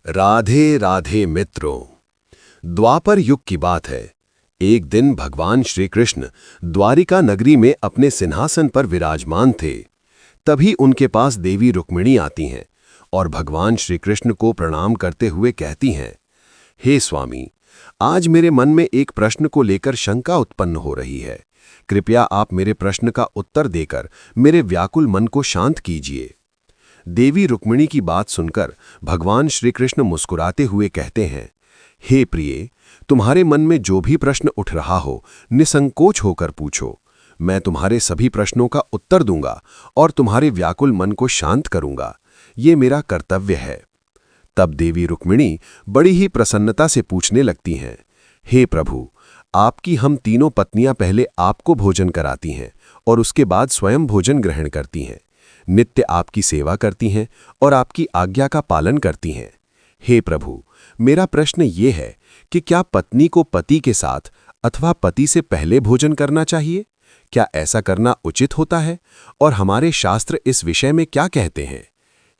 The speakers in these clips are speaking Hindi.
राधे राधे मित्रों। द्वापर युग की बात है। एक दिन भगवान श्री कृष्ण द्वारिका नगरी में अपने सिंहासन पर विराजमान थे। तभी उनके पास देवी रुक्मिणी आती हैं और भगवान श्री कृष्ण को प्रणाम करते हुए कहती हैं, हे स्वामी, आज मेरे मन में एक प्रश्न को लेकर शंका उत्पन्न हो रही है। कृपया आप मेरे प्रश्न का उत्तर देकर मेरे व्याकुल मन को शांत कीजिए। देवी रुक्मिणी की बात सुनकर भगवान श्री कृष्ण मुस्कुराते हुए कहते हैं, हे प्रिय, तुम्हारे मन में जो भी प्रश्न उठ रहा हो, निसंकोच होकर पूछो। मैं तुम्हारे सभी प्रश्नों का उत्तर दूंगा और तुम्हारे व्याकुल मन को शांत करूंगा। ये मेरा कर्तव्य है। तब देवी रुक्मिणी बड़ी ही प्रसन्नता से पूछने लगती हैं, हे प्रभु, आपकी हम तीनों पत्नियां पहले आपको भोजन कराती हैं और उसके बाद स्वयं भोजन ग्रहण करती हैं। नित्य आपकी सेवा करती हैं और आपकी आज्ञा का पालन करती हैं। हे प्रभु, मेरा प्रश्न ये है कि क्या पत्नी को पति के साथ अथवा पति से पहले भोजन करना चाहिए? क्या ऐसा करना उचित होता है? और हमारे शास्त्र इस विषय में क्या कहते हैं?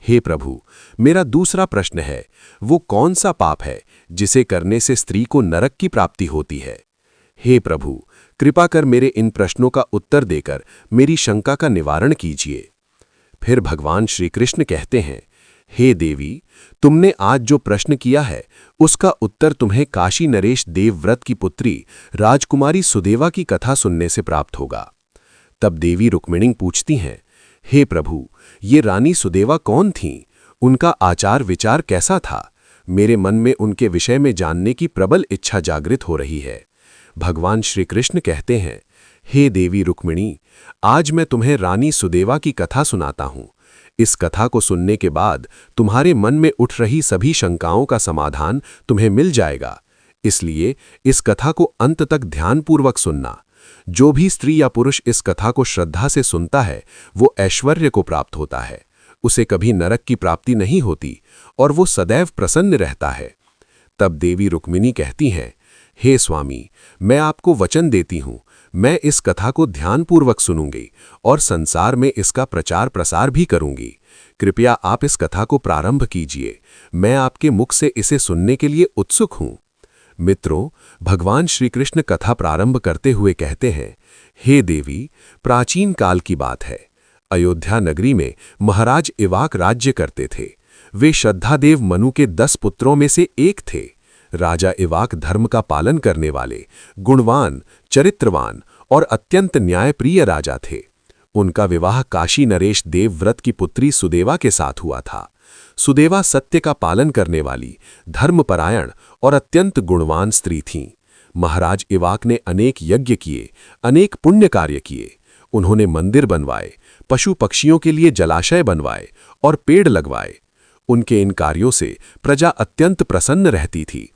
हे प्रभु, मेरा दूसरा प्रश्न है, वो कौन सा पाप है जिसे करने से स्त्री को नरक की प्राप्ति होती है? हे प्रभु, कृपा कर मेरे इन प्रश्नों का उत्तर देकर मेरी शंका का निवारण कीजिए। फिर भगवान श्री कृष्ण कहते हैं, हे देवी, तुमने आज जो प्रश्न किया है उसका उत्तर तुम्हें काशी नरेश देवव्रत की पुत्री राजकुमारी सुदेवा की कथा सुनने से प्राप्त होगा। तब देवी रुक्मिणी पूछती हैं, हे प्रभु, ये रानी सुदेवा कौन थीं? उनका आचार विचार कैसा था? मेरे मन में उनके विषय में जानने की प्रबल इच्छा जागृत हो रही है। भगवान श्री कृष्ण कहते हैं, हे देवी रुक्मिणी, आज मैं तुम्हें रानी सुदेवा की कथा सुनाता हूं। इस कथा को सुनने के बाद तुम्हारे मन में उठ रही सभी शंकाओं का समाधान तुम्हें मिल जाएगा। इसलिए इस कथा को अंत तक ध्यानपूर्वक सुनना। जो भी स्त्री या पुरुष इस कथा को श्रद्धा से सुनता है, वो ऐश्वर्य को प्राप्त होता है, उसे कभी नरक की प्राप्ति नहीं होती और वो सदैव प्रसन्न रहता है। तब देवी रुक्मिणी कहती हैं, हे स्वामी, मैं आपको वचन देती हूं, मैं इस कथा को ध्यानपूर्वक सुनूंगी और संसार में इसका प्रचार प्रसार भी करूंगी। कृपया आप इस कथा को प्रारंभ कीजिए। मैं आपके मुख से इसे सुनने के लिए उत्सुक हूं। मित्रों, भगवान श्री कृष्ण कथा प्रारंभ करते हुए कहते हैं, हे देवी, प्राचीन काल की बात है। अयोध्या नगरी में महाराज इवाक राज्य करते थे। वे श्रद्धादेव मनु के 10 पुत्रों में से एक थे। राजा इवाक धर्म का पालन करने वाले, गुणवान, चरित्रवान और अत्यंत न्यायप्रिय राजा थे। उनका विवाह काशी नरेश देवव्रत की पुत्री सुदेवा के साथ हुआ था। सुदेवा सत्य का पालन करने वाली, धर्मपरायण और अत्यंत गुणवान स्त्री थीं। महाराज इवाक ने अनेक यज्ञ किए, अनेक पुण्य कार्य किए। उन्होंने मंदिर बनवाए, पशु पक्षियों के लिए जलाशय बनवाए और पेड़ लगवाए। उनके इन कार्यों से प्रजा अत्यंत प्रसन्न रहती थी।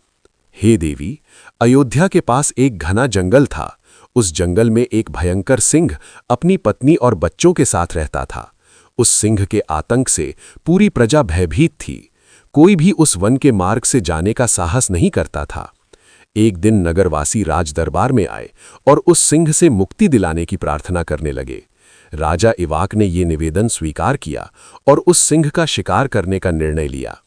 हे देवी, अयोध्या के पास एक घना जंगल था। उस जंगल में एक भयंकर सिंह अपनी पत्नी और बच्चों के साथ रहता था। उस सिंह के आतंक से पूरी प्रजा भयभीत थी। कोई भी उस वन के मार्ग से जाने का साहस नहीं करता था। एक दिन नगरवासी राज दरबार में आए और उस सिंह से मुक्ति दिलाने की प्रार्थना करने लगे। राजा इवाक ने ये निवेदन स्वीकार किया और उस सिंह का शिकार करने का निर्णय लिया।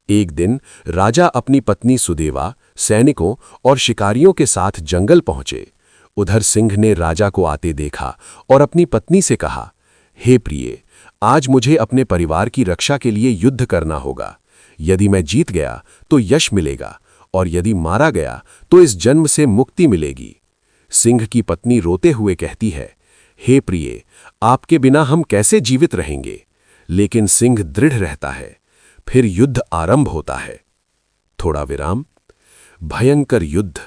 एक दिन राजा अपनी पत्नी सुदेवा, सैनिकों और शिकारियों के साथ जंगल पहुंचे। उधर सिंह ने राजा को आते देखा और अपनी पत्नी से कहा, हे प्रिय, आज मुझे अपने परिवार की रक्षा के लिए युद्ध करना होगा। यदि मैं जीत गया तो यश मिलेगा और यदि मारा गया तो इस जन्म से मुक्ति मिलेगी। सिंह की पत्नी रोते हुए कहती है, हे प्रिय, आपके बिना हम कैसे जीवित रहेंगे? लेकिन सिंह दृढ़ रहता है। फिर युद्ध आरंभ होता है। थोड़ा विराम। भयंकर युद्ध,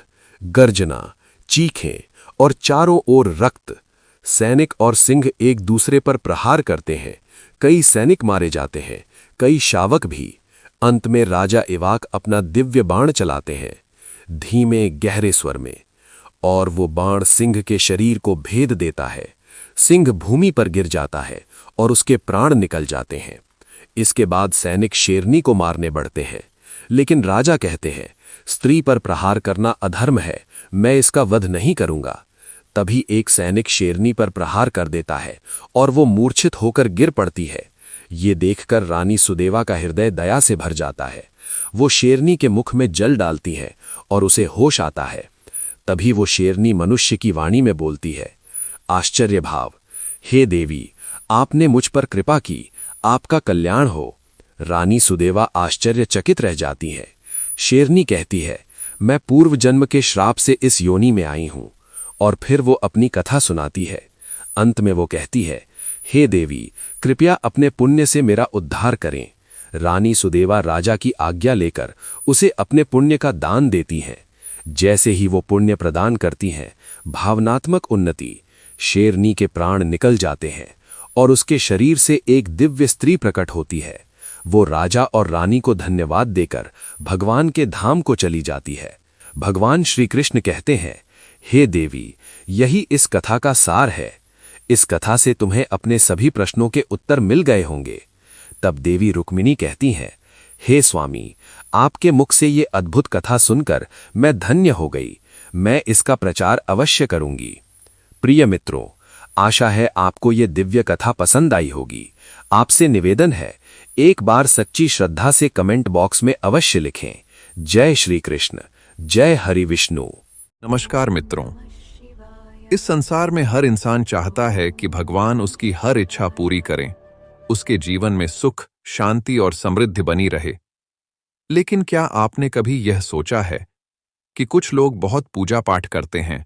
गर्जना, चीखें और चारों ओर रक्त। सैनिक और सिंह एक दूसरे पर प्रहार करते हैं। कई सैनिक मारे जाते हैं, कई शावक भी। अंत में राजा इवाक अपना दिव्य बाण चलाते हैं, धीमे गहरे स्वर में, और वो बाण सिंह के शरीर को भेद देता है। सिंह भूमि पर गिर जाता है और उसके प्राण निकल जाते हैं। इसके बाद सैनिक शेरनी को मारने बढ़ते हैं, लेकिन राजा कहते हैं, स्त्री पर प्रहार करना अधर्म है, मैं इसका वध नहीं करूंगा। तभी एक सैनिक शेरनी पर प्रहार कर देता है और वो मूर्छित होकर गिर पड़ती है। ये देखकर रानी सुदेवा का हृदय दया से भर जाता है। वो शेरनी के मुख में जल डालती हैं और उसे होश आता है। तभी वो शेरनी मनुष्य की वाणी में बोलती है, आश्चर्य भाव, हे देवी, आपने मुझ पर कृपा की, आपका कल्याण हो। रानी सुदेवा आश्चर्यचकित रह जाती है। शेरनी कहती है, मैं पूर्व जन्म के श्राप से इस योनि में आई हूं। और फिर वो अपनी कथा सुनाती है। अंत में वो कहती है, हे देवी, कृपया अपने पुण्य से मेरा उद्धार करें। रानी सुदेवा राजा की आज्ञा लेकर उसे अपने पुण्य का दान देती हैं। जैसे ही वो पुण्य प्रदान करती हैं, भावनात्मक उन्नति, शेरनी के प्राण निकल जाते हैं और उसके शरीर से एक दिव्य स्त्री प्रकट होती है। वो राजा और रानी को धन्यवाद देकर भगवान के धाम को चली जाती है। भगवान श्री कृष्ण कहते हैं, हे देवी, यही इस कथा का सार है। इस कथा से तुम्हें अपने सभी प्रश्नों के उत्तर मिल गए होंगे। तब देवी रुक्मिणी कहती हैं, हे स्वामी, आपके मुख से ये अद्भुत कथा सुनकर मैं धन्य हो गई। मैं इसका प्रचार अवश्य करूंगी। प्रिय मित्रों, आशा है आपको ये दिव्य कथा पसंद आई होगी। आपसे निवेदन है, एक बार सच्ची श्रद्धा से कमेंट बॉक्स में अवश्य लिखें, जय श्री कृष्ण, जय हरि विष्णु। नमस्कार मित्रों, इस संसार में हर इंसान चाहता है कि भगवान उसकी हर इच्छा पूरी करें, उसके जीवन में सुख, शांति और समृद्धि बनी रहे। लेकिन क्या आपने कभी यह सोचा है कि कुछ लोग बहुत पूजा पाठ करते हैं,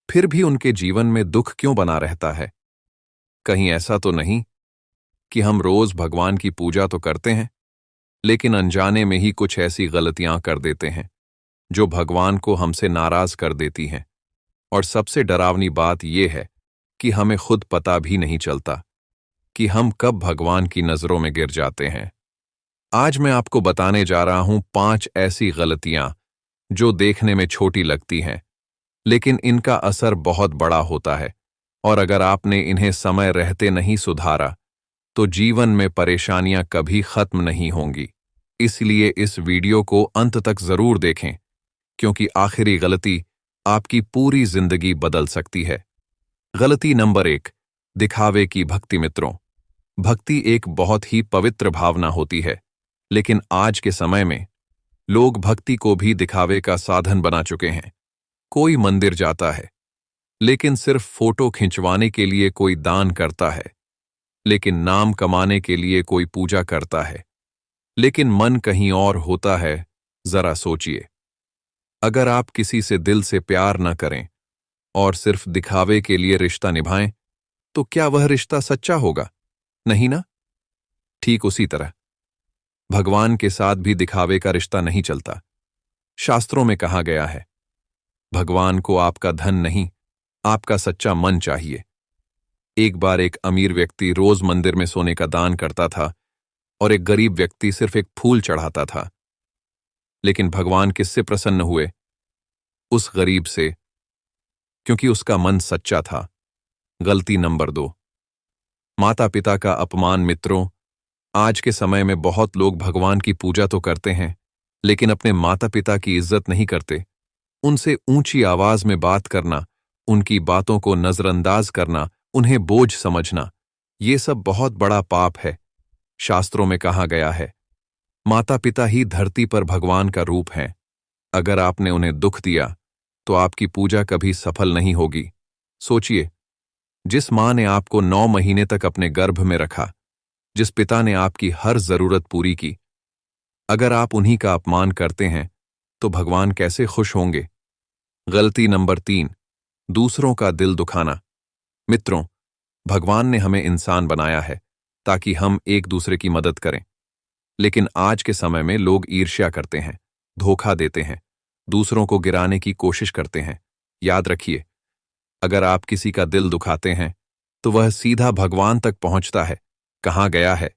फिर भी उनके जीवन में दुख क्यों बना रहता है? कहीं ऐसा तो नहीं कि हम रोज भगवान की पूजा तो करते हैं, लेकिन अनजाने में ही कुछ ऐसी गलतियां कर देते हैं जो भगवान को हमसे नाराज कर देती हैं। और सबसे डरावनी बात यह है कि हमें खुद पता भी नहीं चलता कि हम कब भगवान की नजरों में गिर जाते हैं। आज मैं आपको बताने जा रहा हूं 5 ऐसी गलतियां जो देखने में छोटी लगती हैं, लेकिन इनका असर बहुत बड़ा होता है। और अगर आपने इन्हें समय रहते नहीं सुधारा तो जीवन में परेशानियां कभी खत्म नहीं होंगी। इसलिए इस वीडियो को अंत तक जरूर देखें, क्योंकि आखिरी गलती आपकी पूरी जिंदगी बदल सकती है। गलती नंबर 1, दिखावे की भक्ति। मित्रों, भक्ति एक बहुत ही पवित्र भावना होती है, लेकिन आज के समय में लोग भक्ति को भी दिखावे का साधन बना चुके हैं। कोई मंदिर जाता है, लेकिन सिर्फ फोटो खिंचवाने के लिए कोई दान करता है, लेकिन नाम कमाने के लिए कोई पूजा करता है, लेकिन मन कहीं और होता है। जरा सोचिए, अगर आप किसी से दिल से प्यार न करें और सिर्फ दिखावे के लिए रिश्ता निभाएं, तो क्या वह रिश्ता सच्चा होगा? नहीं ना? ठीक उसी तरह भगवान के साथ भी दिखावे का रिश्ता नहीं चलता। शास्त्रों में कहा गया है, भगवान को आपका धन नहीं, आपका सच्चा मन चाहिए। एक बार एक अमीर व्यक्ति रोज मंदिर में सोने का दान करता था और एक गरीब व्यक्ति सिर्फ एक फूल चढ़ाता था। लेकिन भगवान किससे प्रसन्न हुए? उस गरीब से, क्योंकि उसका मन सच्चा था। गलती नंबर 2, माता पिता का अपमान। मित्रों, आज के समय में बहुत लोग भगवान की पूजा तो करते हैं, लेकिन अपने माता पिता की इज्जत नहीं करते। उनसे ऊंची आवाज में बात करना, उनकी बातों को नजरअंदाज करना, उन्हें बोझ समझना, ये सब बहुत बड़ा पाप है। शास्त्रों में कहा गया है, माता पिता ही धरती पर भगवान का रूप हैं। अगर आपने उन्हें दुख दिया तो आपकी पूजा कभी सफल नहीं होगी। सोचिए, जिस मां ने आपको 9 महीने तक अपने गर्भ में रखा, जिस पिता ने आपकी हर जरूरत पूरी की, अगर आप उन्हीं का अपमान करते हैं तो भगवान कैसे खुश होंगे? गलती नंबर 3, दूसरों का दिल दुखाना। मित्रों, भगवान ने हमें इंसान बनाया है ताकि हम एक दूसरे की मदद करें, लेकिन आज के समय में लोग ईर्ष्या करते हैं, धोखा देते हैं, दूसरों को गिराने की कोशिश करते हैं। याद रखिए, अगर आप किसी का दिल दुखाते हैं तो वह सीधा भगवान तक पहुंचता है। कहा गया है,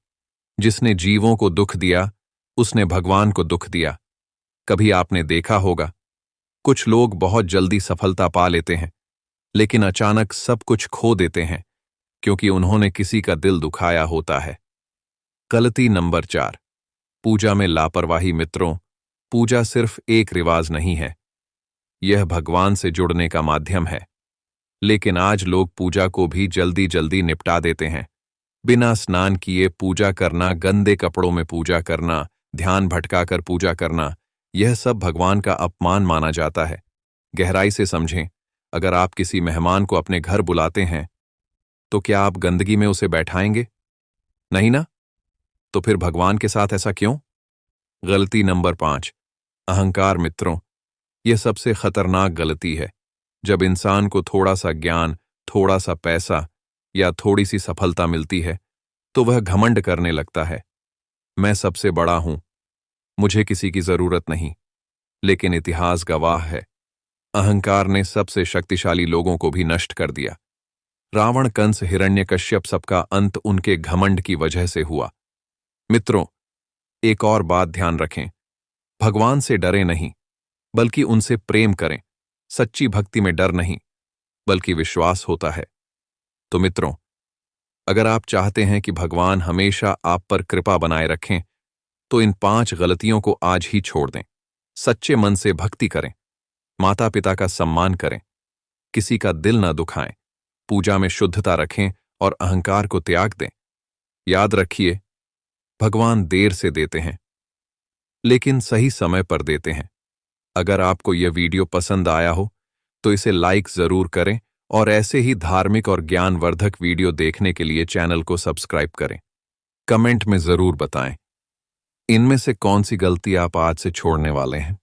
जिसने जीवों को दुख दिया उसने भगवान को दुख दिया। कभी आपने देखा होगा, कुछ लोग बहुत जल्दी सफलता पा लेते हैं, लेकिन अचानक सब कुछ खो देते हैं, क्योंकि उन्होंने किसी का दिल दुखाया होता है। गलती नंबर 4, पूजा में लापरवाही। मित्रों, पूजा सिर्फ एक रिवाज नहीं है, यह भगवान से जुड़ने का माध्यम है। लेकिन आज लोग पूजा को भी जल्दी जल्दी निपटा देते हैं। बिना स्नान किए पूजा करना, गंदे कपड़ों में पूजा करना, ध्यान भटकाकर पूजा करना, यह सब भगवान का अपमान माना जाता है। गहराई से समझें, अगर आप किसी मेहमान को अपने घर बुलाते हैं तो क्या आप गंदगी में उसे बैठाएंगे? नहीं ना? तो फिर भगवान के साथ ऐसा क्यों? गलती नंबर 5, अहंकार। मित्रों, यह सबसे खतरनाक गलती है। जब इंसान को थोड़ा सा ज्ञान, थोड़ा सा पैसा या थोड़ी सी सफलता मिलती है तो वह घमंड करने लगता है। मैं सबसे बड़ा हूं, मुझे किसी की जरूरत नहीं। लेकिन इतिहास गवाह है, अहंकार ने सबसे शक्तिशाली लोगों को भी नष्ट कर दिया। रावण, कंस, हिरण्यकश्यप, सबका अंत उनके घमंड की वजह से हुआ। मित्रों, एक और बात ध्यान रखें, भगवान से डरे नहीं, बल्कि उनसे प्रेम करें। सच्ची भक्ति में डर नहीं, बल्कि विश्वास होता है। तो मित्रों, अगर आप चाहते हैं कि भगवान हमेशा आप पर कृपा बनाए रखें, तो इन 5 गलतियों को आज ही छोड़ दें। सच्चे मन से भक्ति करें, माता पिता का सम्मान करें, किसी का दिल न दुखाएं, पूजा में शुद्धता रखें और अहंकार को त्याग दें। याद रखिए, भगवान देर से देते हैं, लेकिन सही समय पर देते हैं। अगर आपको यह वीडियो पसंद आया हो तो इसे लाइक जरूर करें और ऐसे ही धार्मिक और ज्ञानवर्धक वीडियो देखने के लिए चैनल को सब्सक्राइब करें। कमेंट में जरूर बताएं, इनमें से कौन सी गलती आप आज से छोड़ने वाले हैं।